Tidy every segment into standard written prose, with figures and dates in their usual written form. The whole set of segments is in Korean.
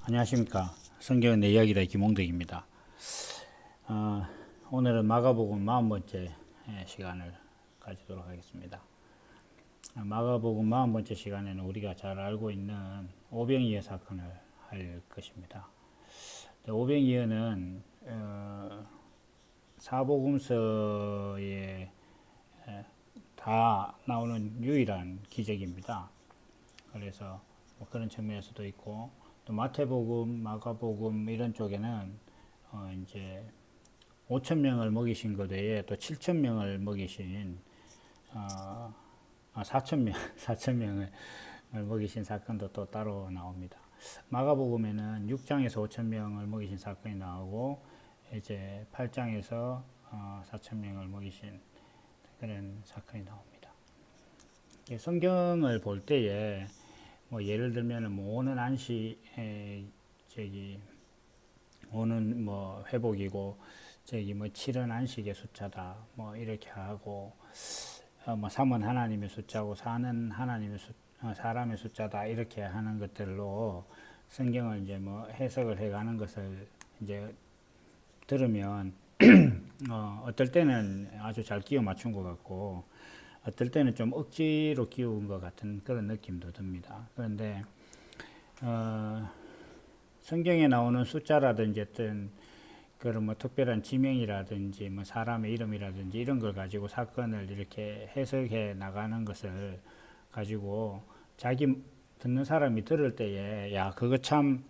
안녕하십니까. 성경의 내 이야기다 김홍덕입니다. 오늘은 마가복음 40번째 시간을 가지도록 하겠습니다. 마가복음 40번째 시간에는 우리가 잘 알고 있는 오병이어 사건을 할 것입니다. 오병이어는 사복음서에 다 나오는 유일한 기적입니다. 그래서 뭐 그런 측면에서도 있고, 또 마태복음, 마가복음 이런 쪽에는 이제 5천 명을 먹이신 것 외에 또 7천 명을 먹이신 4천 명, 4천 명을 먹이신 사건도 또 따로 나옵니다. 마가복음에는 6장에서 5천 명을 먹이신 사건이 나오고, 이제 8장에서 4천 명을 먹이신 그런 사건이 나옵니다. 성경을 볼 때에 뭐 예를 들면은 뭐 오는 안식 오는 뭐 회복이고 뭐 7은 안식의 숫자다 뭐 이렇게 하고 뭐 3은 하나님의 숫자고 4는 하나님의 사람의 숫자다 이렇게 하는 것들로 성경을 이제 뭐 해석을 해가는 것을 이제 들으면 어떨 때는 아주 잘 끼워 맞춘 것 같고, 어떨 때는 좀 억지로 끼운 것 같은 그런 느낌도 듭니다. 그런데 성경에 나오는 숫자라든지 어떤 그런 뭐 특별한 지명이라든지 뭐 사람의 이름이라든지 이런 걸 가지고 사건을 이렇게 해석해 나가는 것을 가지고 자기 듣는 사람이 들을 때에 야 그거 참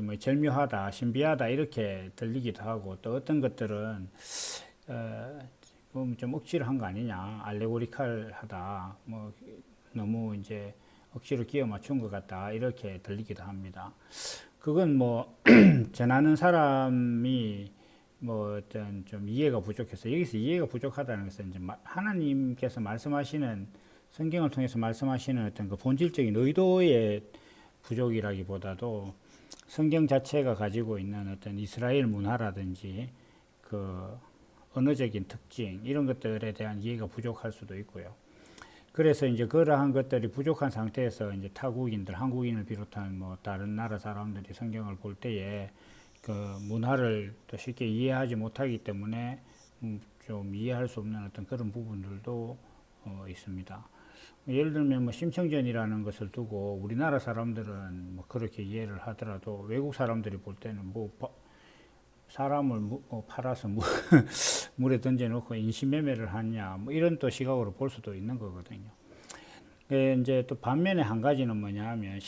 뭐 절묘하다, 신비하다 이렇게 들리기도 하고, 또 어떤 것들은 좀 억지로 한 거 아니냐, 알레고리칼하다, 뭐 너무 이제 억지로 끼워 맞춘 것 같다 이렇게 들리기도 합니다. 그건 뭐 전하는 사람이 뭐 어떤 좀 이해가 부족해서, 여기서 이해가 부족하다는 것은 이제 하나님께서 말씀하시는, 성경을 통해서 말씀하시는 어떤 그 본질적인 의도의 부족이라기보다도 성경 자체가 가지고 있는 어떤 이스라엘 문화라든지 그 언어적인 특징 이런 것들에 대한 이해가 부족할 수도 있고요. 그래서 이제 그러한 것들이 부족한 상태에서 이제 타국인들, 한국인을 비롯한 뭐 다른 나라 사람들이 성경을 볼 때에 그 문화를 또 쉽게 이해하지 못하기 때문에 좀 이해할 수 없는 어떤 그런 부분들도 있습니다. 예를 들면 뭐 심청전이라는 것을 두고 우리나라 사람들은 뭐 그렇게 이해를 하더라도 외국 사람들이 볼 때는 뭐 사람을 팔아서 물에 던져놓고 인신매매를 하냐 뭐 이런 또 시각으로 볼 수도 있는 거거든요. 이제 또 반면에 한 가지는 뭐냐 하면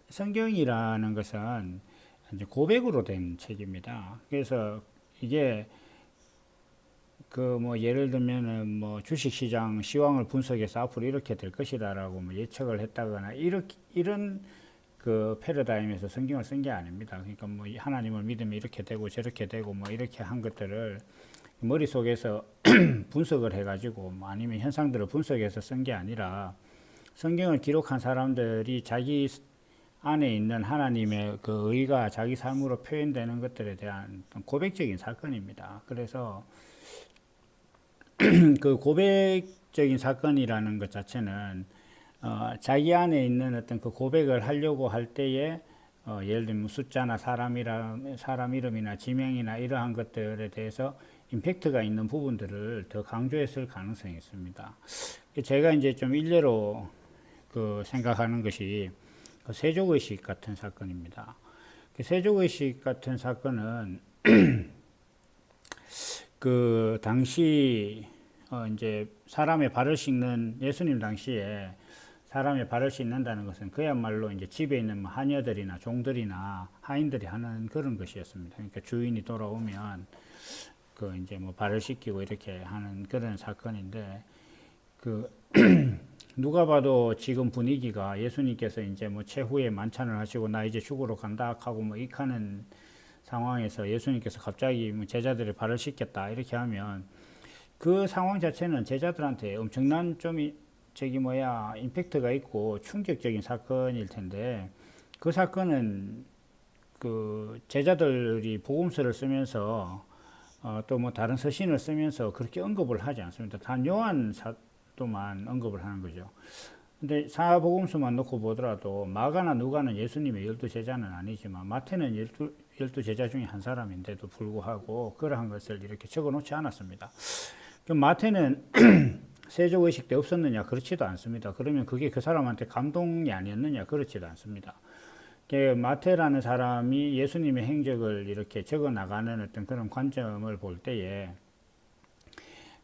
성경이라는 것은 이제 고백으로 된 책입니다. 그래서 이게 그 뭐 예를 들면은 뭐 주식시장 시황을 분석해서 앞으로 이렇게 될 것이다라고 뭐 예측을 했다거나 이런 그 패러다임에서 성경을 쓴 게 아닙니다. 그러니까 뭐 하나님을 믿으면 이렇게 되고 저렇게 되고 뭐 이렇게 한 것들을 머릿속에서 분석을 해가지고 뭐 아니면 현상들을 분석해서 쓴 게 아니라, 성경을 기록한 사람들이 자기 안에 있는 하나님의 그 의가 자기 삶으로 표현되는 것들에 대한 고백적인 사건입니다. 그래서 그 고백적인 사건이라는 것 자체는 자기 안에 있는 어떤 그 고백을 하려고 할 때에 예를 들면 숫자나 사람 이름이나 지명이나 이러한 것들에 대해서 임팩트가 있는 부분들을 더 강조했을 가능성이 있습니다. 제가 이제 좀 일례로 그 생각하는 것이 그 세족의식 같은 사건입니다. 그 세족의식 같은 사건은 그 당시 이제 사람의 발을 씻는, 예수님 당시에 사람의 발을 씻는다는 것은 그야말로 이제 집에 있는 뭐 하녀들이나 종들이나 하인들이 하는 그런 것이었습니다. 그러니까 주인이 돌아오면 그 이제 뭐 발을 씻기고 이렇게 하는 그런 사건인데, 그 누가 봐도 지금 분위기가 예수님께서 이제 뭐 최후의 만찬을 하시고 나 이제 죽으러 간다 하고 뭐 이카는 상황에서 예수님께서 갑자기 뭐 제자들의 발을 씻겠다 이렇게 하면 그 상황 자체는 제자들한테 엄청난 좀 임팩트가 있고 충격적인 사건일 텐데, 그 사건은 그 제자들이 복음서를 쓰면서 또 뭐 다른 서신을 쓰면서 그렇게 언급을 하지 않습니다. 단 요한 사도만 언급을 하는 거죠. 근데 사복음서만 놓고 보더라도 마가나 누가는 예수님의 12제자는 아니지만 마태는 12제자 중에 한 사람인데도 불구하고 그러한 것을 이렇게 적어 놓지 않았습니다. 그럼 마태는 세족의식 때 없었느냐? 그렇지도 않습니다. 그러면 그게 그 사람한테 감동이 아니었느냐? 그렇지도 않습니다. 마태라는 사람이 예수님의 행적을 이렇게 적어 나가는 어떤 그런 관점을 볼 때에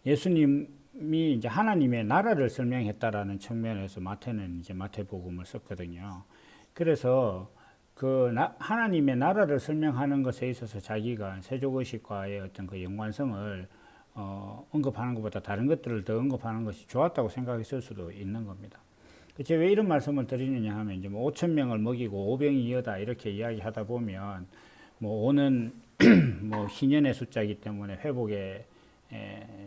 예수님이 이제 하나님의 나라를 설명했다라는 측면에서 마태는 이제 마태복음을 썼거든요. 그래서 하나님의 나라를 설명하는 것에 있어서 자기가 세족의식과의 어떤 그 연관성을 언급하는 것보다 다른 것들을 더 언급하는 것이 좋았다고 생각했을 수도 있는 겁니다. 제가 왜 이런 말씀을 드리느냐 하면 이제 뭐 5천 명을 먹이고 오병이어다 이렇게 이야기하다 보면 뭐 5는 뭐 희년의 숫자이기 때문에 회복의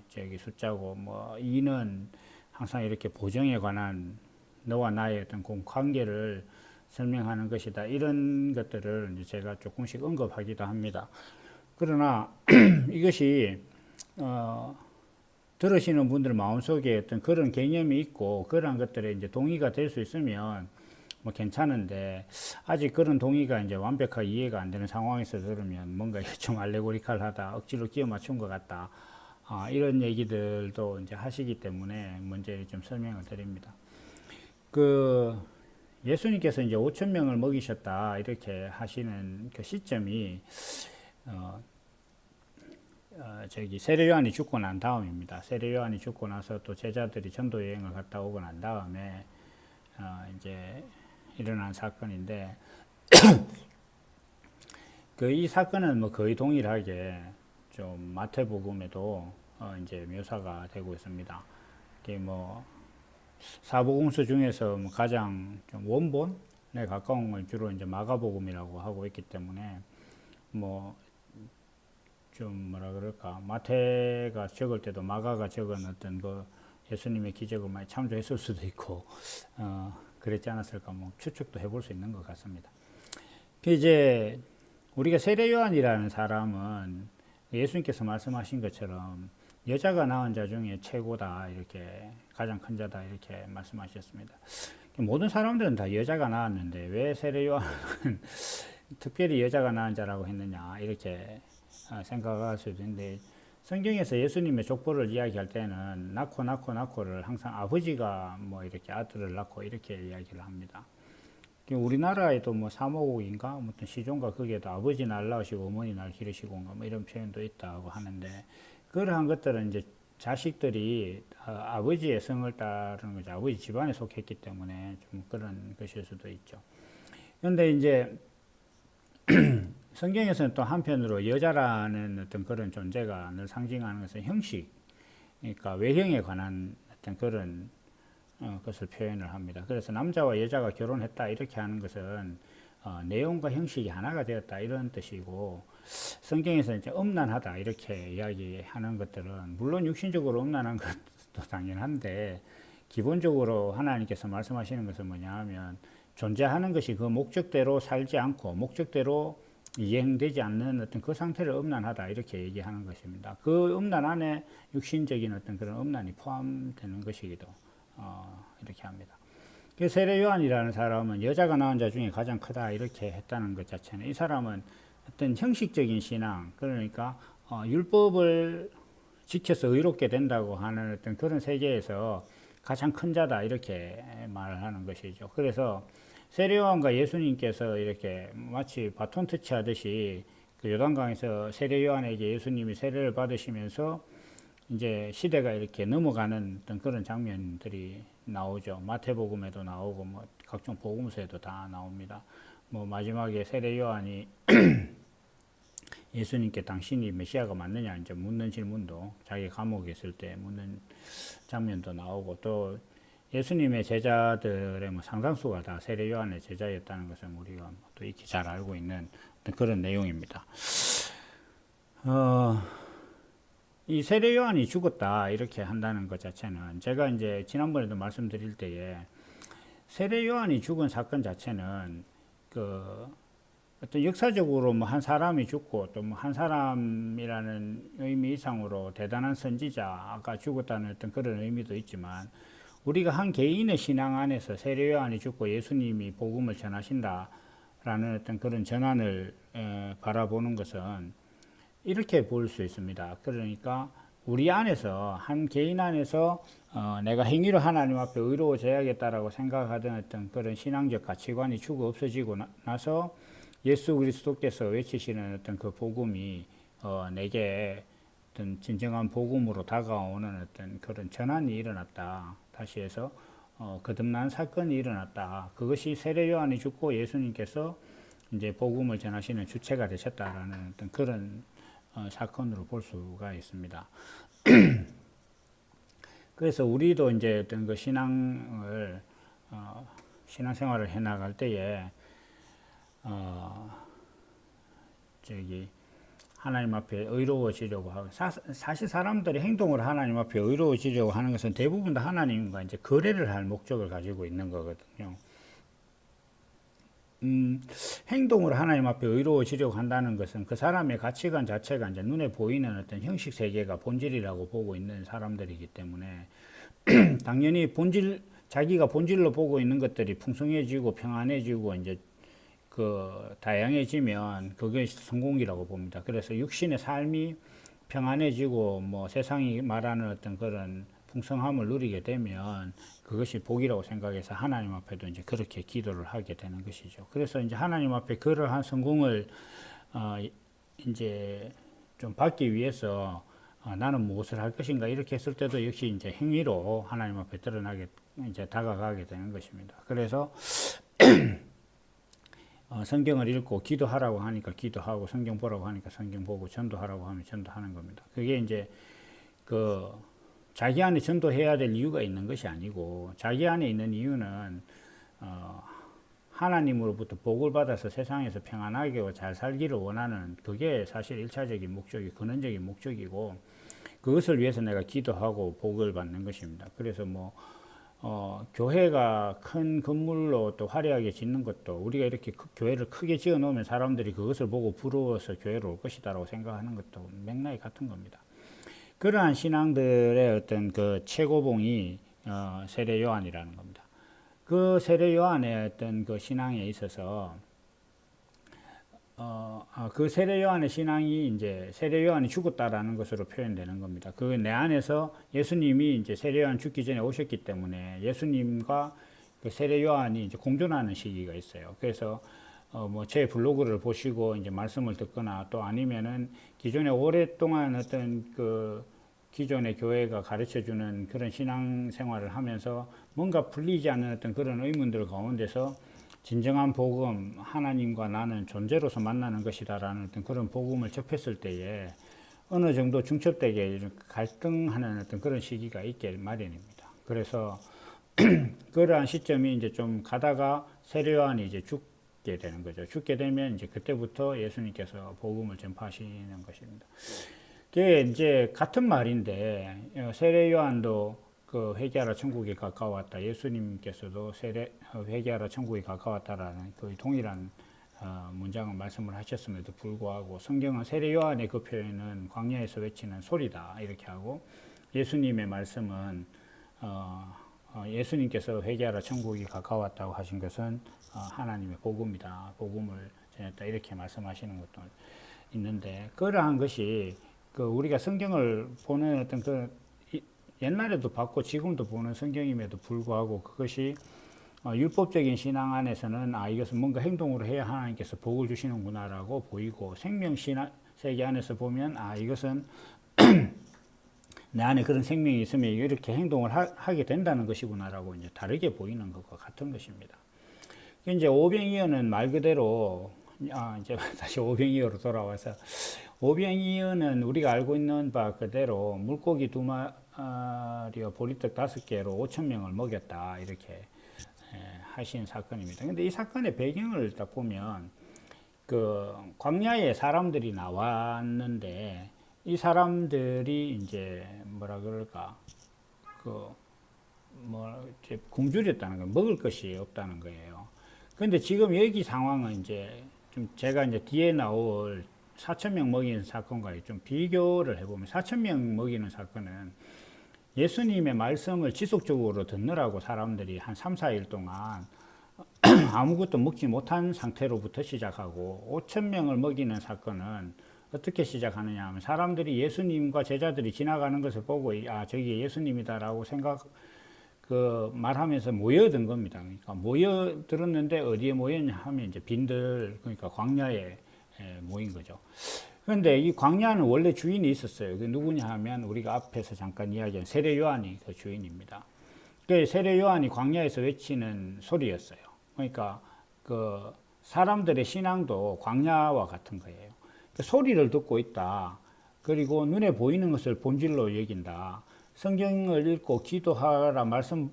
저기 숫자고 뭐 2는 항상 이렇게 보정에 관한 너와 나의 어떤 관계를 설명하는 것이다. 이런 것들을 이제 제가 조금씩 언급하기도 합니다. 그러나 이것이 들으시는 분들 마음속에 어떤 그런 개념이 있고 그런 것들에 이제 동의가 될 수 있으면 뭐 괜찮은데 아직 그런 동의가 이제 완벽하게 이해가 안 되는 상황에서 들으면 뭔가 좀 알레고리칼하다, 억지로 끼워 맞춘 것 같다, 이런 얘기들도 이제 하시기 때문에 문제를 좀 설명을 드립니다. 예수님께서 이제 5천 명을 먹이셨다 이렇게 하시는 그 시점이 저기 세례 요한이 죽고 난 다음입니다. 세례 요한이 죽고 나서 또 제자들이 전도 여행을 갔다 오고 난 다음에 이제 일어난 사건인데 이 사건은 뭐 거의 동일하게 좀 마태복음에도 이제 묘사가 되고 있습니다. 이게 뭐 사복음서 중에서 뭐 가장 좀 원본에 가까운 걸 주로 이제 마가복음이라고 하고 있기 때문에 뭐 좀 뭐라 그럴까, 마태가 적을 때도 마가가 적은 어떤 그 예수님의 기적을 많이 참조했을 수도 있고 그랬지 않았을까, 뭐 추측도 해볼 수 있는 것 같습니다. 이제 우리가 세례 요한이라는 사람은 예수님께서 말씀하신 것처럼 여자가 낳은 자 중에 최고다, 이렇게 가장 큰 자다 이렇게 말씀하셨습니다. 모든 사람들은 다 여자가 낳았는데 왜 세례 요한은 특별히 여자가 낳은 자라고 했느냐 이렇게 생각할 수도 있는데, 성경에서 예수님의 족보를 이야기할 때는 낳고를 항상 아버지가 뭐 이렇게 아들을 낳고 이렇게 이야기를 합니다. 우리나라에도 뭐 사모국인가 뭐 어떤 시종가 거기에도 아버지 날 낳으시고 어머니 날 기르시고 뭐 이런 표현도 있다고 하는데, 그러한 것들은 이제 자식들이 아버지의 성을 따르는 거죠. 아버지 집안에 속했기 때문에 좀 그런 것일 수도 있죠. 그런데 이제 성경에서는 또 한편으로 여자라는 어떤 그런 존재가 늘 상징하는 것은 형식, 그러니까 외형에 관한 어떤 그런 것을 표현을 합니다. 그래서 남자와 여자가 결혼했다 이렇게 하는 것은 내용과 형식이 하나가 되었다 이런 뜻이고, 성경에서 이제 음란하다 이렇게 이야기하는 것들은 물론 육신적으로 음란한 것도 당연한데, 기본적으로 하나님께서 말씀하시는 것은 뭐냐 하면 존재하는 것이 그 목적대로 살지 않고 목적대로 이행되지 않는 어떤 그 상태를 음란하다 이렇게 얘기하는 것입니다. 그 음란 안에 육신적인 어떤 그런 음란이 포함되는 것이기도 이렇게 합니다. 세례 요한이라는 사람은 여자가 낳은 자 중에 가장 크다 이렇게 했다는 것 자체는, 이 사람은 어떤 형식적인 신앙, 그러니까 율법을 지켜서 의롭게 된다고 하는 어떤 그런 세계에서 가장 큰 자다 이렇게 말을 하는 것이죠. 그래서 세례 요한과 예수님께서 이렇게 마치 바톤 터치 하듯이 그 요단강에서 세례 요한에게 예수님이 세례를 받으시면서 이제 시대가 이렇게 넘어가는 어떤 그런 장면들이 나오죠. 마태복음에도 나오고 뭐 각종 복음서에도 다 나옵니다. 뭐 마지막에 세례 요한이 예수님께 당신이 메시아가 맞느냐 이제 묻는 질문도, 자기 감옥에 있을 때 묻는 장면도 나오고, 또 예수님의 제자들의 뭐 상당수가 다 세례 요한의 제자였다는 것을 우리가 또 익히 잘 알고 있는 그런 내용입니다. 이 세례 요한이 죽었다 이렇게 한다는 것 자체는, 제가 이제 지난번에도 말씀드릴 때에 세례 요한이 죽은 사건 자체는 어떤 역사적으로 뭐 한 사람이 죽고 또 뭐 한 사람이라는 의미 이상으로 대단한 선지자가 죽었다는 어떤 그런 의미도 있지만, 우리가 한 개인의 신앙 안에서 세례 요한이 죽고 예수님이 복음을 전하신다라는 어떤 그런 전환을 바라보는 것은 이렇게 볼 수 있습니다. 그러니까 우리 안에서 한 개인 안에서 내가 행위로 하나님 앞에 의로워져야겠다라고 생각하던 어떤 그런 신앙적 가치관이 죽어 없어지고 나서 예수 그리스도께서 외치시는 어떤 그 복음이 내게 어떤 진정한 복음으로 다가오는 어떤 그런 전환이 일어났다. 다시 해서 거듭난 사건이 일어났다. 그것이 세례 요한이 죽고 예수님께서 이제 복음을 전하시는 주체가 되셨다라는 어떤 그런 사건으로 볼 수가 있습니다. 그래서 우리도 이제 어떤 그 신앙생활을 해 나갈 때에 하나님 앞에 의로워지려고 하고 사실 사람들이 행동으로 하나님 앞에 의로워지려고 하는 것은 대부분 다 하나님과 이제 거래를 할 목적을 가지고 있는 거거든요. 행동으로 하나님 앞에 의로워지려고 한다는 것은 그 사람의 가치관 자체가 이제 눈에 보이는 어떤 형식 세계가 본질이라고 보고 있는 사람들이기 때문에 당연히 자기가 본질로 보고 있는 것들이 풍성해지고 평안해지고 이제 그 다양해지면 그게 성공이라고 봅니다. 그래서 육신의 삶이 평안해지고 뭐 세상이 말하는 어떤 그런 풍성함을 누리게 되면 그것이 복이라고 생각해서 하나님 앞에도 이제 그렇게 기도를 하게 되는 것이죠. 그래서 이제 하나님 앞에 그러한 성공을 이제 좀 받기 위해서 나는 무엇을 할 것인가 이렇게 했을 때도 역시 이제 행위로 하나님 앞에 드러나게 이제 다가가게 되는 것입니다. 그래서 성경을 읽고 기도하라고 하니까 기도하고 성경 보라고 하니까 성경 보고 전도하라고 하면 전도하는 겁니다. 그게 이제 그 자기 안에 전도해야 될 이유가 있는 것이 아니고 자기 안에 있는 이유는 하나님으로부터 복을 받아서 세상에서 평안하게 잘 살기를 원하는 그게 사실 1차적인 목적이 근원적인 목적이고 그것을 위해서 내가 기도하고 복을 받는 것입니다. 그래서 뭐 교회가 큰 건물로 또 화려하게 짓는 것도 우리가 이렇게 교회를 크게 지어 놓으면 사람들이 그것을 보고 부러워서 교회로 올 것이다라고 생각하는 것도 맥락이 같은 겁니다. 그러한 신앙들의 어떤 그 최고봉이 세례 요한이라는 겁니다. 그 세례 요한의 어떤 그 신앙에 있어서 그 세례 요한의 신앙이 이제 세례 요한이 죽었다라는 것으로 표현되는 겁니다. 그 내 안에서 예수님이 이제 세례 요한 죽기 전에 오셨기 때문에 예수님과 그 세례 요한이 이제 공존하는 시기가 있어요. 그래서 뭐 제 블로그를 보시고 이제 말씀을 듣거나 또 아니면은 기존에 오랫동안 어떤 그 기존의 교회가 가르쳐 주는 그런 신앙 생활을 하면서 뭔가 풀리지 않는 어떤 그런 의문들 가운데서 진정한 복음, 하나님과 나는 존재로서 만나는 것이다라는 어떤 그런 복음을 접했을 때에 어느 정도 중첩되게 갈등하는 어떤 그런 시기가 있게 마련입니다. 그래서 그러한 시점이 이제 좀 가다가 세례 요한이 이제 죽게 되는 거죠. 죽게 되면 이제 그때부터 예수님께서 복음을 전파하시는 것입니다. 그게 이제 같은 말인데 세례 요한도 그 회개하라 천국이 가까웠다. 예수님께서도 회개하라 천국이 가까웠다라는 거의 동일한 문장을 말씀을 하셨음에도 불구하고 성경은 세례 요한의 그 표현은 광야에서 외치는 소리다 이렇게 하고 예수님의 말씀은 예수님께서 회개하라 천국이 가까웠다고 하신 것은 하나님의 복음이다. 복음을 전했다 이렇게 말씀하시는 것도 있는데 그러한 것이 그 우리가 성경을 보는 어떤 그 옛날에도 봤고 지금도 보는 성경임에도 불구하고 그것이 율법적인 신앙 안에서는 이것은 뭔가 행동으로 해야 하나님께서 복을 주시는구나라고 보이고 생명 신앙 세계 안에서 보면 이것은 내 안에 그런 생명이 있으면 이렇게 행동을 하게 된다는 것이구나라고 이제 다르게 보이는 것과 같은 것입니다. 이제 오병이어는 말 그대로 이제 다시 오병이어로 돌아와서 오병이어는 우리가 알고 있는 바 그대로 물고기 2마리와 보리떡 5개로 5,000명을 먹였다 이렇게 하신 사건입니다. 근데 이 사건의 배경을 딱 보면 그 광야에 사람들이 나왔는데 이 사람들이 이제 뭐라 그럴까 굶주렸다는 거예요. 먹을 것이 없다는 거예요. 근데 지금 여기 상황은 이제 좀 제가 이제 뒤에 나올 4,000명 먹이는 사건과 좀 비교를 해보면 4,000명 먹이는 사건은 예수님의 말씀을 지속적으로 듣느라고 사람들이 한 3, 4일 동안 아무것도 먹지 못한 상태로부터 시작하고 5천 명을 먹이는 사건은 어떻게 시작하느냐 하면 사람들이 예수님과 제자들이 지나가는 것을 보고 아 저기 예수님이다라고 말하면서 모여든 겁니다. 그러니까 모여들었는데 어디에 모였냐 하면 이제 빈들 그러니까 광야에 모인 거죠. 그런데 이 광야는 원래 주인이 있었어요. 그 누구냐 하면 우리가 앞에서 잠깐 이야기한 세례 요한이 그 주인입니다. 그 세례 요한이 광야에서 외치는 소리였어요. 그러니까 그 사람들의 신앙도 광야와 같은 거예요. 그 소리를 듣고 있다. 그리고 눈에 보이는 것을 본질로 여긴다. 성경을 읽고 기도하라 말씀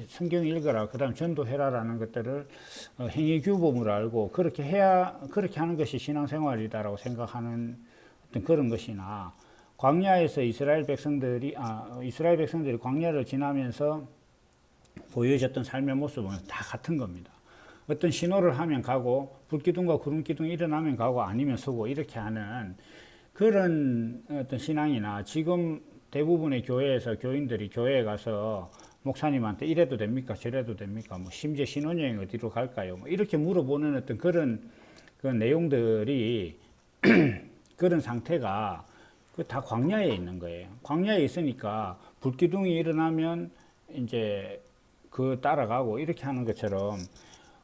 성경 읽어라 그다음 전도해라라는 것들을 행위 규범으로 알고 그렇게 하는 것이 신앙생활이다라고 생각하는 어떤 그런 것이나 광야에서 이스라엘 백성들이 광야를 지나면서 보여졌던 삶의 모습은 다 같은 겁니다. 어떤 신호를 하면 가고 불기둥과 구름기둥이 일어나면 가고 아니면 서고 이렇게 하는 그런 어떤 신앙이나 지금 대부분의 교회에서 교인들이 교회에 가서 목사님한테 이래도 됩니까? 저래도 됩니까? 뭐 심지어 신혼여행 어디로 갈까요? 뭐 이렇게 물어보는 어떤 그런 내용들이 그런 상태가 다 광야에 있는 거예요. 광야에 있으니까 불기둥이 일어나면 이제 그 따라가고 이렇게 하는 것처럼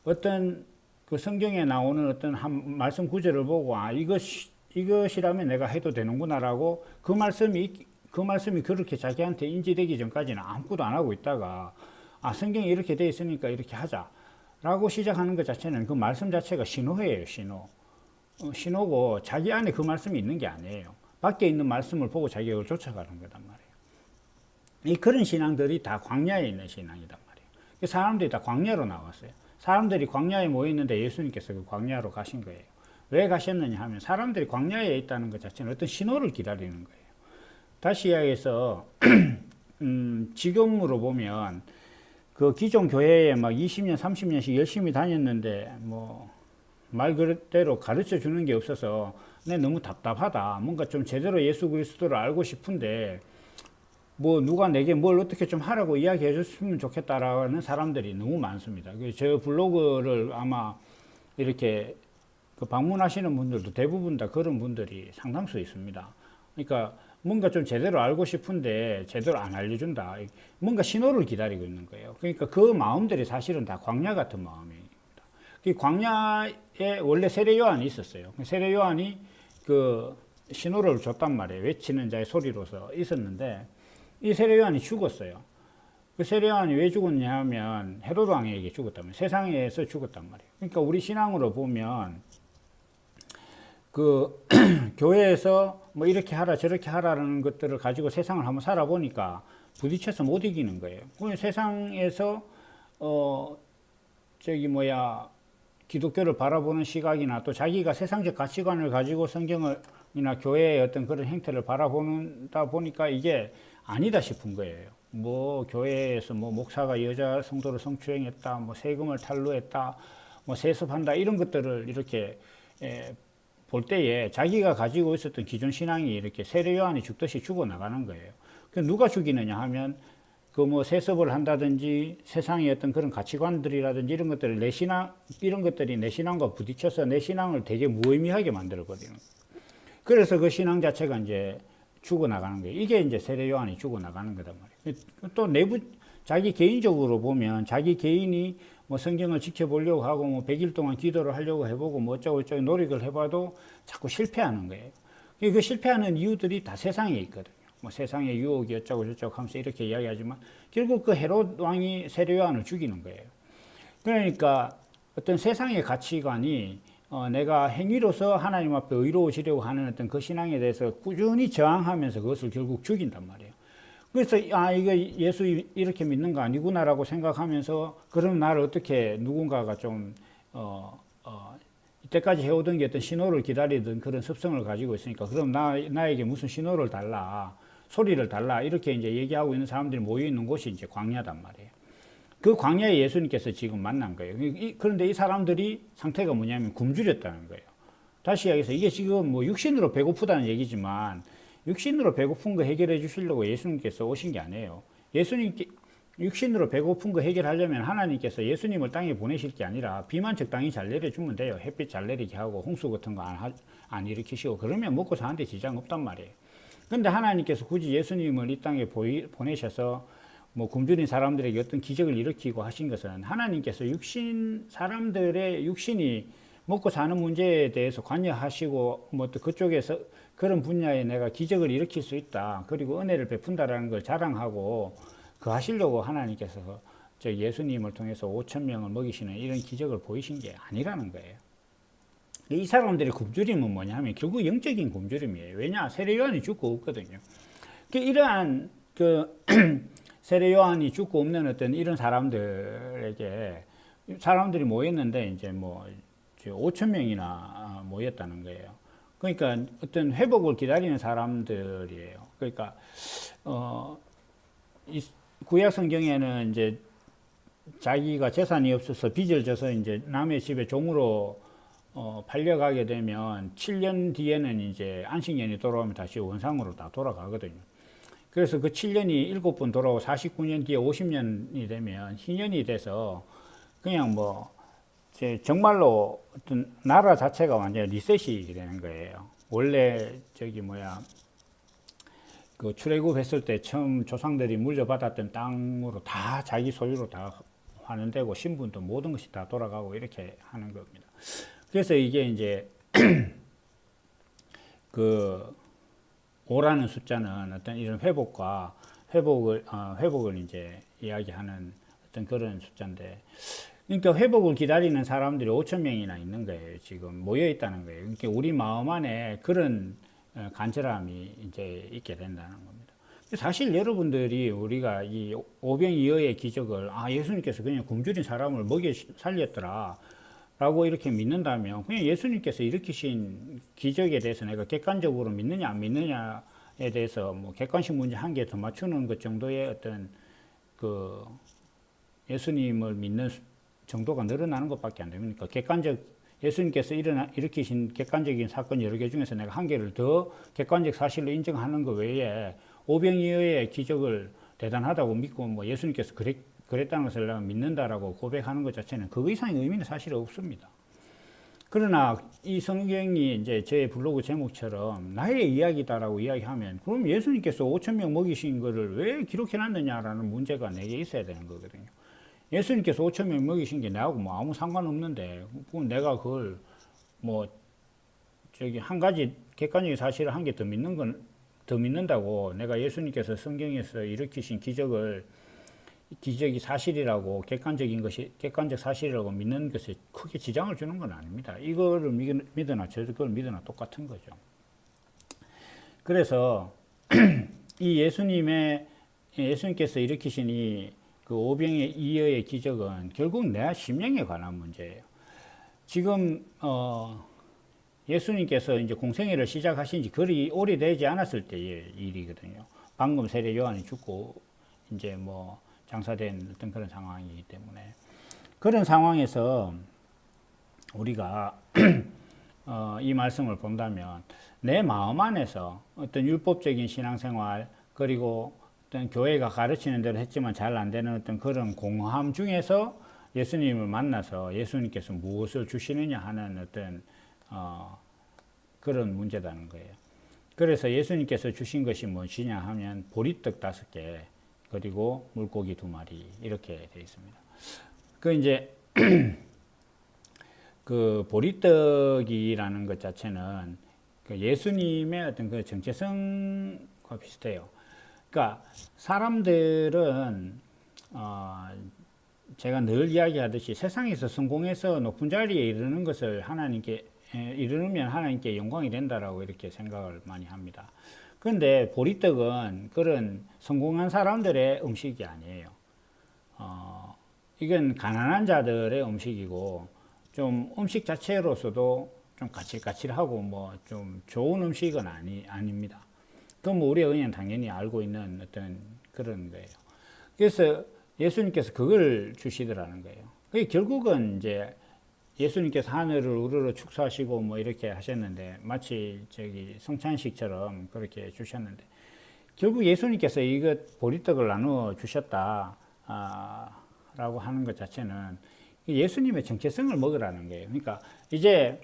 어떤 그 성경에 나오는 어떤 한 말씀 구절을 보고 아 이것이라면 내가 해도 되는구나라고 그 말씀이 그렇게 자기한테 인지되기 전까지는 아무것도 안 하고 있다가 아 성경이 이렇게 돼 있으니까 이렇게 하자라고 시작하는 것 자체는 그 말씀 자체가 신호예요. 신호고 자기 안에 그 말씀이 있는 게 아니에요. 밖에 있는 말씀을 보고 자기가 그걸 쫓아가는 거단 말이에요. 그런 신앙들이 다 광야에 있는 신앙이단 말이에요. 사람들이 다 광야로 나왔어요. 사람들이 광야에 모였는데 예수님께서 그 광야로 가신 거예요. 왜 가셨느냐 하면 사람들이 광야에 있다는 것 자체는 어떤 신호를 기다리는 거예요. 다시 이야기해서 지금으로 보면 그 기존 교회에 막 20년, 30년씩 열심히 다녔는데 뭐 말 그대로 가르쳐 주는 게 없어서 내 너무 답답하다. 뭔가 좀 제대로 예수 그리스도를 알고 싶은데 뭐 누가 내게 뭘 어떻게 좀 하라고 이야기해 줬으면 좋겠다라는 사람들이 너무 많습니다. 저 블로그를 아마 이렇게 그 방문하시는 분들도 대부분 다 그런 분들이 상당수 있습니다. 그러니까 뭔가 좀 제대로 알고 싶은데 제대로 안 알려준다. 뭔가 신호를 기다리고 있는 거예요. 그러니까 그 마음들이 사실은 다 광야 같은 마음입니다. 그 광야에 원래 세례 요한이 있었어요. 세례 요한이 그 신호를 줬단 말이에요. 외치는 자의 소리로서 있었는데 이 세례 요한이 죽었어요. 그 세례 요한이 왜 죽었냐 하면 헤로드 왕에게 죽었다면 세상에서 죽었단 말이에요. 그러니까 우리 신앙으로 보면 그 교회에서 뭐 이렇게 하라 저렇게 하라는 것들을 가지고 세상을 한번 살아보니까 부딪혀서 못 이기는 거예요. 세상에서 기독교를 바라보는 시각이나 또 자기가 세상적 가치관을 가지고 성경이나 교회의 어떤 그런 행태를 바라보다 보니까 이게 아니다 싶은 거예요. 뭐 교회에서 뭐 목사가 여자 성도를 성추행했다, 뭐 세금을 탈루했다, 뭐 세습한다 이런 것들을 이렇게 볼 때에 자기가 가지고 있었던 기존 신앙이 이렇게 세례 요한이 죽듯이 죽어 나가는 거예요. 그 누가 죽이느냐 하면 그 뭐 세습을 한다든지 세상의 어떤 그런 가치관들이라든지 이런 것들을 이런 것들이 내 신앙과 부딪혀서 내 신앙을 되게 무의미하게 만들거든요. 그래서 그 신앙 자체가 이제 죽어 나가는 거예요. 이게 이제 세례 요한이 죽어 나가는 거단 말이에요. 또 자기 개인적으로 보면 자기 개인이 뭐 성경을 지켜보려고 하고 뭐 100일 동안 기도를 하려고 해보고 뭐 어쩌고 노력을 해봐도 자꾸 실패하는 거예요. 그 실패하는 이유들이 다 세상에 있거든요. 뭐 세상의 유혹이 어쩌고 저쩌고 하면서 이렇게 이야기하지만 결국 그 헤롯 왕이 세례 요한을 죽이는 거예요. 그러니까 어떤 세상의 가치관이 내가 행위로서 하나님 앞에 의로워지려고 하는 어떤 그 신앙에 대해서 꾸준히 저항하면서 그것을 결국 죽인단 말이에요. 그래서 이거 예수 이렇게 믿는 거 아니구나라고 생각하면서 그럼 나를 어떻게 누군가가 좀 이때까지 해오던 게 어떤 신호를 기다리던 그런 습성을 가지고 있으니까 그럼 나에게 무슨 신호를 달라, 소리를 달라 이렇게 이제 얘기하고 있는 사람들이 모여 있는 곳이 이제 광야단 말이에요. 그 광야에 예수님께서 지금 만난 거예요. 그런데 이 사람들이 상태가 뭐냐면 굶주렸다는 거예요. 다시 이야기해서 이게 지금 뭐 육신으로 배고프다는 얘기지만 육신으로 배고픈 거 해결해 주시려고 예수님께서 오신 게 아니에요. 예수님께 육신으로 배고픈 거 해결하려면 하나님께서 예수님을 땅에 보내실 게 아니라 비만 적당히 잘 내려주면 돼요. 햇빛 잘 내리게 하고 홍수 같은 거 안 일으키시고 그러면 먹고 사는데 지장 없단 말이에요. 근데 하나님께서 굳이 예수님을 이 땅에 보내셔서 뭐 굶주린 사람들에게 어떤 기적을 일으키고 하신 것은 하나님께서 사람들의 육신이 먹고 사는 문제에 대해서 관여하시고 뭐 또 그쪽에서 그런 분야에 내가 기적을 일으킬 수 있다. 그리고 은혜를 베푼다라는 걸 자랑하고 그 하시려고 하나님께서 저 예수님을 통해서 5천 명을 먹이시는 이런 기적을 보이신 게 아니라는 거예요. 이 사람들의 굶주림은 뭐냐면 결국 영적인 굶주림이에요. 왜냐? 세례 요한이 죽고 없거든요. 이러한 세례 요한이 죽고 없는 어떤 이런 사람들에게 사람들이 모였는데 이제 뭐 5천 명이나 모였다는 거예요. 그러니까 어떤 회복을 기다리는 사람들이에요. 그러니까 이 구약 성경에는 이제 자기가 재산이 없어서 빚을 져서 이제 남의 집에 종으로 팔려가게 되면 7년 뒤에는 이제 안식년이 돌아오면 다시 원상으로 다 돌아가거든요. 그래서 그 7년이 7번 돌아오고 49년 뒤에 50년이 되면 희년이 돼서 그냥 뭐 정말로 어떤 나라 자체가 완전히 리셋이 되는 거예요. 원래 그 출애굽했을 때 처음 조상들이 물려받았던 땅으로 다 자기 소유로 다 환원되고 신분도 모든 것이 다 돌아가고 이렇게 하는 겁니다. 그래서 이게 이제 그 5라는 숫자는 어떤 이런 회복을 이제 이야기하는 어떤 그런 숫자인데, 그러니까 회복을 기다리는 사람들이 5천 명이나 있는 거예요. 지금 모여 있다는 거예요. 그러니까 우리 마음 안에 그런 간절함이 이제 있게 된다는 겁니다. 사실 여러분들이 우리가 이 오병이어의 기적을 예수님께서 그냥 굶주린 사람을 먹여 살렸더라 라고 이렇게 믿는다면 그냥 예수님께서 일으키신 기적에 대해서 내가 객관적으로 믿느냐 안 믿느냐에 대해서 뭐 객관식 문제 한 개 더 맞추는 것 정도의 어떤 그 예수님을 믿는 정도가 늘어나는 것밖에 안 됩니까? 예수님께서 일으키신 객관적인 사건 여러 개 중에서 내가 한 개를 더 객관적 사실로 인정하는 것 외에 오병이어의 기적을 대단하다고 믿고 뭐 예수님께서 그랬다는 것을 내가 믿는다라고 고백하는 것 자체는 그 이상의 의미는 사실 없습니다. 그러나 이 성경이 이제 제 블로그 제목처럼 나의 이야기다라고 이야기하면 그럼 예수님께서 5천 명 먹이신 거를 왜 기록해놨느냐라는 문제가 내게 있어야 되는 거거든요. 예수님께서 5천 명 먹이신 게 나하고 뭐 아무 상관없는데 그럼 내가 그걸 뭐 한 가지 객관적인 사실을 한 개 더 믿는다고 내가 예수님께서 성경에서 일으키신 기적이 사실이라고 객관적 사실이라고 믿는 것에 크게 지장을 주는 건 아닙니다. 이거를 믿으나 저도 그걸 믿으나 똑같은 거죠. 그래서 이 예수님께서 일으키신 그 오병이어의 기적은 결국 내 심령에 관한 문제예요. 지금 예수님께서 이제 공생애를 시작하신 지 그리 오래되지 않았을 때의 일이거든요. 방금 세례 요한이 죽고 이제 뭐 장사된 어떤 그런 상황이기 때문에 그런 상황에서 우리가 이 말씀을 본다면 내 마음 안에서 어떤 율법적인 신앙생활 그리고 어떤 교회가 가르치는 대로 했지만 잘 안 되는 어떤 그런 공허함 중에서 예수님을 만나서 예수님께서 무엇을 주시느냐 하는 어떤 그런 문제라는 거예요. 그래서 예수님께서 주신 것이 무엇이냐 하면 보리떡 5개 그리고 물고기 2마리 이렇게 되어 있습니다. 그 이제 그 보리떡이라는 것 자체는 그 예수님의 어떤 그 정체성과 비슷해요. 그러니까 사람들은 제가 늘 이야기하듯이 세상에서 성공해서 높은 자리에 이르는 것을 이르면 하나님께 영광이 된다라고 이렇게 생각을 많이 합니다. 그런데 보리떡은 그런 성공한 사람들의 음식이 아니에요. 이건 가난한 자들의 음식이고 좀 음식 자체로서도 좀 까칠까칠하고 뭐 좀 좋은 음식은 아닙니다. 그건 뭐 우리가 그냥 당연히 알고 있는 어떤 그런 거예요. 그래서 예수님께서 그걸 주시더라는 거예요. 그게 결국은 이제 예수님께서 하늘을 우러러 축소하시고 뭐 이렇게 하셨는데 마치 저기 성찬식처럼 그렇게 주셨는데 결국 예수님께서 이것 보리떡을 나누어 주셨다 라고 하는 것 자체는 예수님의 정체성을 먹으라는 거예요. 그러니까 이제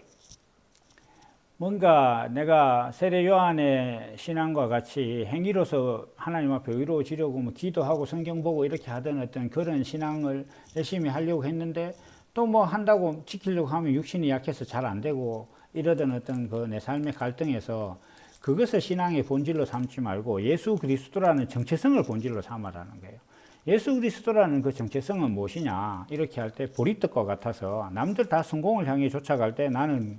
뭔가 내가 세례 요한의 신앙과 같이 행위로서 하나님 앞에 의로워지려고 뭐 기도하고 성경 보고 이렇게 하던 어떤 그런 신앙을 열심히 하려고 했는데 또 뭐 한다고 지키려고 하면 육신이 약해서 잘 안 되고 이러던 어떤 그 내 삶의 갈등에서 그것을 신앙의 본질로 삼지 말고 예수 그리스도라는 정체성을 본질로 삼아라는 거예요. 예수 그리스도라는 그 정체성은 무엇이냐 이렇게 할 때 보리떡과 같아서 남들 다 성공을 향해 쫓아갈 때 나는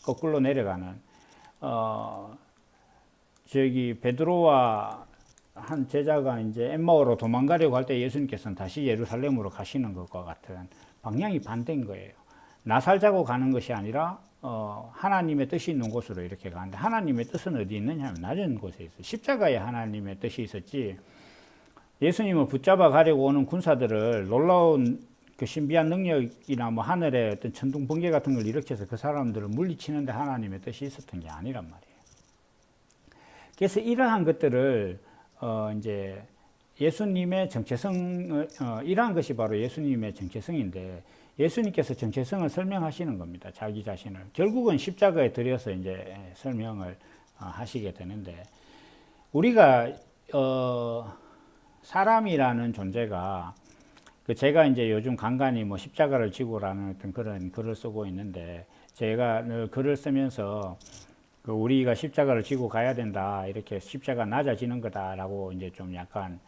거꾸로 내려가는 저기 베드로와 한 제자가 이제 엠마오로 도망가려고 할 때 예수님께서는 다시 예루살렘으로 가시는 것과 같은 방향이 반대인 거예요. 나 살자고 가는 것이 아니라 하나님의 뜻이 있는 곳으로 이렇게 가는데 하나님의 뜻은 어디 있느냐 하면 낮은 곳에 있어요. 십자가에 하나님의 뜻이 있었지 예수님을 붙잡아 가려고 오는 군사들을 놀라운 그 신비한 능력이나 뭐 하늘의 어떤 천둥 번개 같은 걸 일으켜서 그 사람들을 물리치는데 하나님의 뜻이 있었던 게 아니란 말이에요. 그래서 이러한 것들을 이제 예수님의 정체성을 이러한 것이 바로 예수님의 정체성인데 예수님께서 정체성을 설명하시는 겁니다. 자기 자신을 결국은 십자가에 들여서 이제 설명을 하시게 되는데 우리가 사람이라는 존재가 그 제가 이제 요즘 간간히 뭐 십자가를 지고라는 어떤 그런 글을 쓰고 있는데 제가 늘 글을 쓰면서 그 우리가 십자가를 지고 가야 된다 이렇게 십자가 낮아지는 거다라고 이제 좀 약간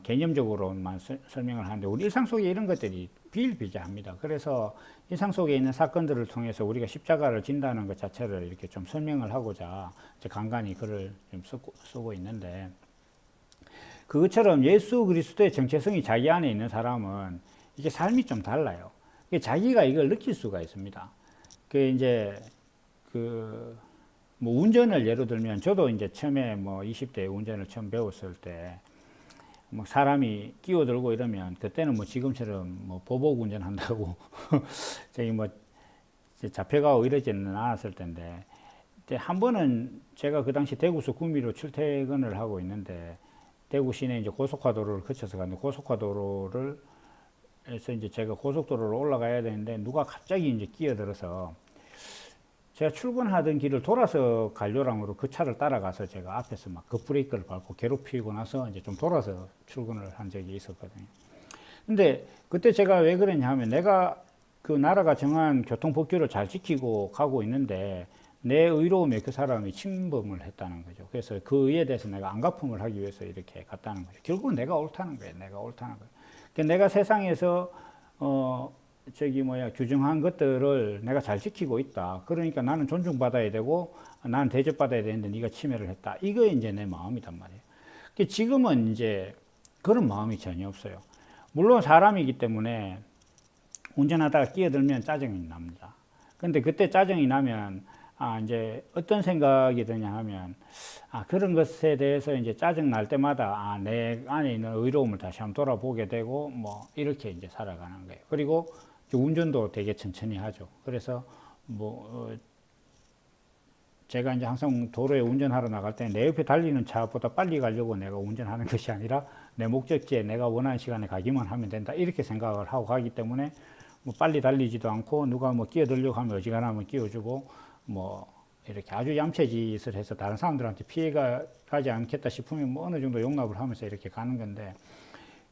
개념적으로만 설명을 하는데 우리 일상 속에 이런 것들이 비일비재합니다. 그래서 일상 속에 있는 사건들을 통해서 우리가 십자가를 진다는 것 자체를 이렇게 좀 설명을 하고자 이제 간간히 글을 좀 쓰고 있는데 그것처럼 예수 그리스도의 정체성이 자기 안에 있는 사람은 이게 삶이 좀 달라요. 자기가 이걸 느낄 수가 있습니다. 그 이제 뭐 운전을 예로 들면 저도 이제 처음에 뭐 20대 운전을 처음 배웠을 때 뭐 사람이 끼어들고 이러면 그때는 뭐 지금처럼 뭐 보복 운전한다고 저기 뭐 잡혀가고 이러지는 않았을 텐데 한 번은 제가 그 당시 대구서 구미로 출퇴근을 하고 있는데 대구 시내 이제 고속화도로를 거쳐서 갔는데 고속화도로를 해서 이제 제가 고속도로로 올라가야 되는데 누가 갑자기 이제 끼어들어서 제가 출근하던 길을 돌아서 갈요랑으로 그 차를 따라가서 제가 앞에서 막 급브레이크를 밟고 괴롭히고 나서 이제 좀 돌아서 출근을 한 적이 있었거든요. 근데 그때 제가 왜 그랬냐 하면 내가 그 나라가 정한 교통법규를 잘 지키고 가고 있는데 내 의로움에 그 사람이 침범을 했다는 거죠. 그래서 그 의에 대해서 내가 안갚음을 하기 위해서 이렇게 갔다는 거죠. 결국은 내가 옳다는 거예요. 내가 옳다는 거예요. 그러니까 내가 세상에서 규정한 것들을 내가 잘 지키고 있다. 그러니까 나는 존중받아야 되고 나는 대접받아야 되는데 네가 침해를 했다. 이거 이제 내 마음이단 말이에요. 그러니까 지금은 이제 그런 마음이 전혀 없어요. 물론 사람이기 때문에 운전하다가 끼어들면 짜증이 납니다. 근데 그때 짜증이 나면 이제 어떤 생각이 드냐 하면 그런 것에 대해서 이제 짜증 날 때마다 내 안에 있는 의로움을 다시 한번 돌아보게 되고 뭐 이렇게 이제 살아가는 거예요. 그리고 운전도 되게 천천히 하죠. 그래서 제가 이제 항상 도로에 운전하러 나갈 때 내 옆에 달리는 차보다 빨리 가려고 내가 운전하는 것이 아니라 내 목적지에 내가 원하는 시간에 가기만 하면 된다. 이렇게 생각을 하고 가기 때문에 뭐 빨리 달리지도 않고 누가 뭐 끼어들려고 하면 어지간하면 끼워주고 뭐 이렇게 아주 얌체짓을 해서 다른 사람들한테 피해가 가지 않겠다 싶으면 뭐 어느 정도 용납을 하면서 이렇게 가는 건데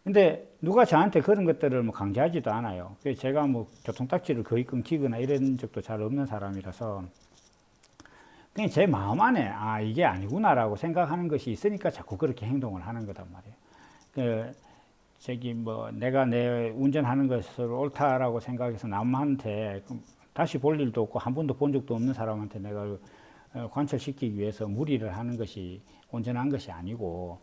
근데 누가 저한테 그런 것들을 뭐 강제하지도 않아요. 그래서 제가 뭐 교통딱지를 거의 끊기거나 이런 적도 잘 없는 사람이라서 그냥 제 마음 안에 이게 아니구나라고 생각하는 것이 있으니까 자꾸 그렇게 행동을 하는 거단 말이에요. 내가 내 운전하는 것을 옳다라고 생각해서 남한테 다시 볼 일도 없고 한 번도 본 적도 없는 사람한테 내가 관철시키기 위해서 무리를 하는 것이 온전한 것이 아니고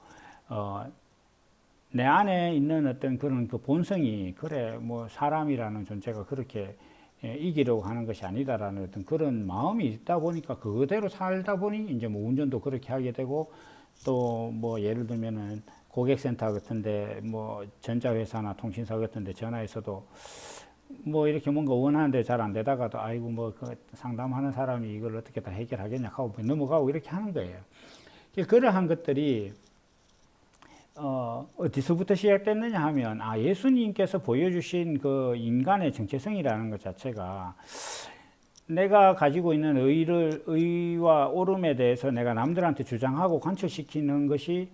내 안에 있는 어떤 그런 그 본성이 그래 뭐 사람이라는 존재가 그렇게 이기려고 하는 것이 아니다라는 어떤 그런 마음이 있다 보니까 그대로 살다 보니 이제 뭐 운전도 그렇게 하게 되고 또 뭐 예를 들면은 고객센터 같은데 뭐 전자회사나 통신사 같은데 전화해서도 뭐 이렇게 뭔가 원하는데 잘 안 되다가도 아이고 뭐 그 상담하는 사람이 이걸 어떻게 다 해결하겠냐 하고 넘어가고 이렇게 하는 거예요. 그러한 것들이 어디서부터 시작됐느냐 하면 예수님께서 보여주신 그 인간의 정체성이라는 것 자체가 내가 가지고 있는 의와 옳음에 대해서 내가 남들한테 주장하고 관철시키는 것이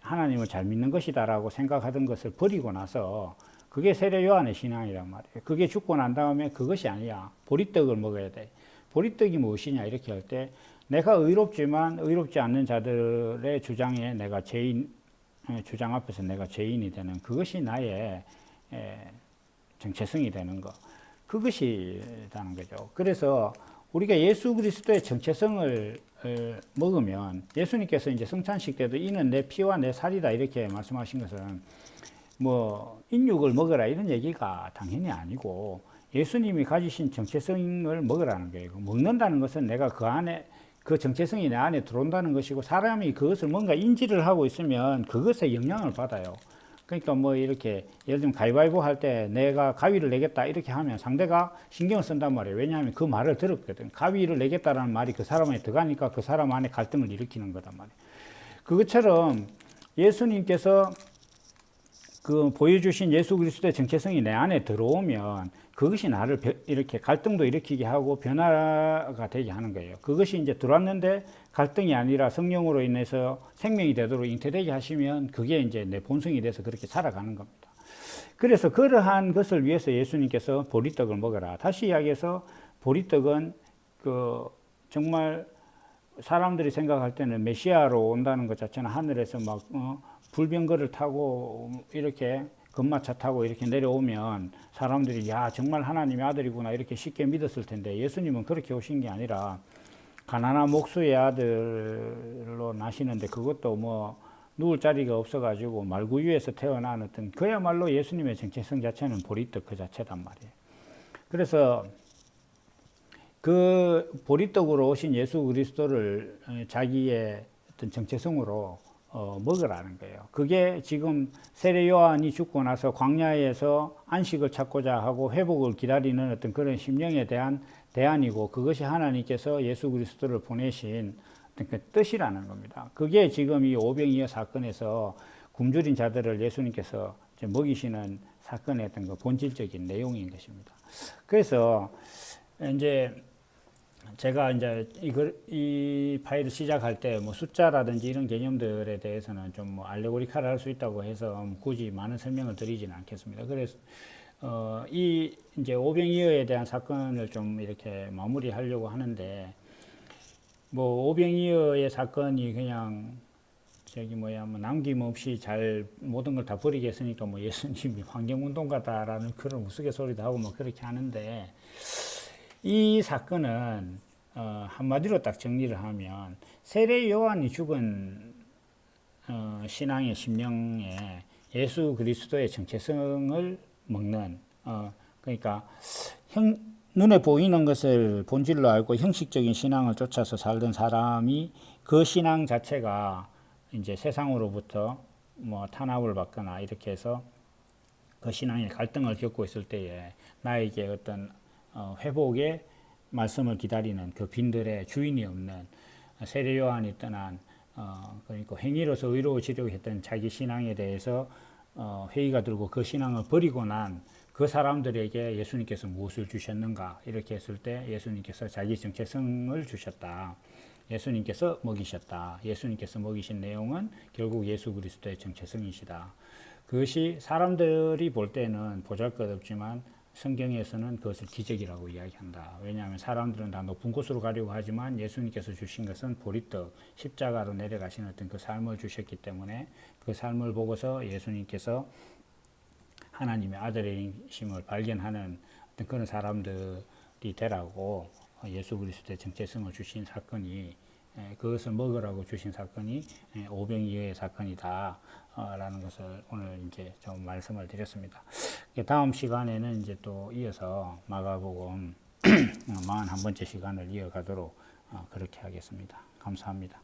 하나님을 잘 믿는 것이다라고 생각하던 것을 버리고 나서 그게 세례 요한의 신앙이란 말이에요. 그게 죽고 난 다음에 그것이 아니야. 보리떡을 먹어야 돼. 보리떡이 무엇이냐 이렇게 할 때 내가 의롭지만 의롭지 않는 자들의 주장에 내가 주장 앞에서 내가 죄인이 되는 그것이 나의 정체성이 되는 거. 그것이라는 거죠. 그래서 우리가 예수 그리스도의 정체성을 먹으면 예수님께서 이제 성찬식 때도 이는 내 피와 내 살이다 이렇게 말씀하신 것은 뭐 인육을 먹어라 이런 얘기가 당연히 아니고 예수님이 가지신 정체성을 먹으라는 거예요. 먹는다는 것은 내가 그 안에 그 정체성이 내 안에 들어온다는 것이고 사람이 그것을 뭔가 인지를 하고 있으면 그것에 영향을 받아요. 그러니까 뭐 이렇게 예를 들면 가위바위보 할 때 내가 가위를 내겠다 이렇게 하면 상대가 신경을 쓴단 말이에요. 왜냐하면 그 말을 들었거든. 가위를 내겠다라는 말이 그 사람에 들어가니까 그 사람 안에 갈등을 일으키는 거단 말이에요. 그것처럼 예수님께서 그 보여주신 예수 그리스도의 정체성이 내 안에 들어오면 그것이 나를 이렇게 갈등도 일으키게 하고 변화가 되게 하는 거예요. 그것이 이제 들어왔는데 갈등이 아니라 성령으로 인해서 생명이 되도록 잉태되게 하시면 그게 이제 내 본성이 돼서 그렇게 살아가는 겁니다. 그래서 그러한 것을 위해서 예수님께서 보리떡을 먹어라. 다시 이야기해서 보리떡은 그 정말 사람들이 생각할 때는 메시아로 온다는 것 자체는 하늘에서 막 불병거를 타고 이렇게 금마차 타고 이렇게 내려오면 사람들이 야 정말 하나님의 아들이구나 이렇게 쉽게 믿었을 텐데 예수님은 그렇게 오신 게 아니라 가나안 목수의 아들로 나시는데 그것도 뭐 누울 자리가 없어가지고 말구유에서 태어난 어떤 그야말로 예수님의 정체성 자체는 보리떡 그 자체단 말이에요. 그래서 그 보리떡으로 오신 예수 그리스도를 자기의 어떤 정체성으로 먹으라는 거예요. 그게 지금 세례 요한이 죽고 나서 광야에서 안식을 찾고자 하고 회복을 기다리는 어떤 그런 심령에 대한 대안이고 그것이 하나님께서 예수 그리스도를 보내신 어떤 그 뜻이라는 겁니다. 그게 지금 이 오병이어 사건에서 굶주린 자들을 예수님께서 먹이시는 사건의 어떤 그 본질적인 내용인 것입니다. 그래서 이제 제가 이제 이 파일을 시작할 때 뭐 숫자라든지 이런 개념들에 대해서는 좀 뭐 알레고리카를 할 수 있다고 해서 굳이 많은 설명을 드리지는 않겠습니다. 그래서 이 이제 오병이어에 대한 사건을 좀 이렇게 마무리하려고 하는데 뭐 오병이어의 사건이 그냥 뭐 남김없이 잘 모든 걸 다 버리게 했으니까 뭐 예수님이 환경운동가다라는 그런 우스갯소리도 하고 뭐 그렇게 하는데 이 사건은 한마디로 딱 정리를 하면 세례 요한이 죽은 신앙의 심령에 예수 그리스도의 정체성을 먹는 그러니까 눈에 보이는 것을 본질로 알고 형식적인 신앙을 쫓아서 살던 사람이 그 신앙 자체가 이제 세상으로부터 뭐 탄압을 받거나 이렇게 해서 그 신앙의 갈등을 겪고 있을 때에 나에게 어떤 회복의 말씀을 기다리는 그 빈들의 주인이 없는 세례 요한이 떠난 그러니까 행위로서 의로워지려고 했던 자기 신앙에 대해서 회의가 들고 그 신앙을 버리고 난 그 사람들에게 예수님께서 무엇을 주셨는가 이렇게 했을 때 예수님께서 자기 정체성을 주셨다. 예수님께서 먹이셨다. 예수님께서 먹이신 내용은 결국 예수 그리스도의 정체성이시다. 그것이 사람들이 볼 때는 보잘것없지만 성경에서는 그것을 기적이라고 이야기한다. 왜냐하면 사람들은 다 높은 곳으로 가려고 하지만 예수님께서 주신 것은 보리떡, 십자가로 내려가신 어떤 그 삶을 주셨기 때문에 그 삶을 보고서 예수님께서 하나님의 아들이심을 발견하는 어떤 그런 사람들이 되라고 예수 그리스도의 정체성을 주신 사건이 그것을 먹으라고 주신 사건이 오병이어의 사건이다. 라는 것을 오늘 이제 좀 말씀을 드렸습니다. 다음 시간에는 이제 또 이어서 마가복음 41번째 시간을 이어가도록 그렇게 하겠습니다. 감사합니다.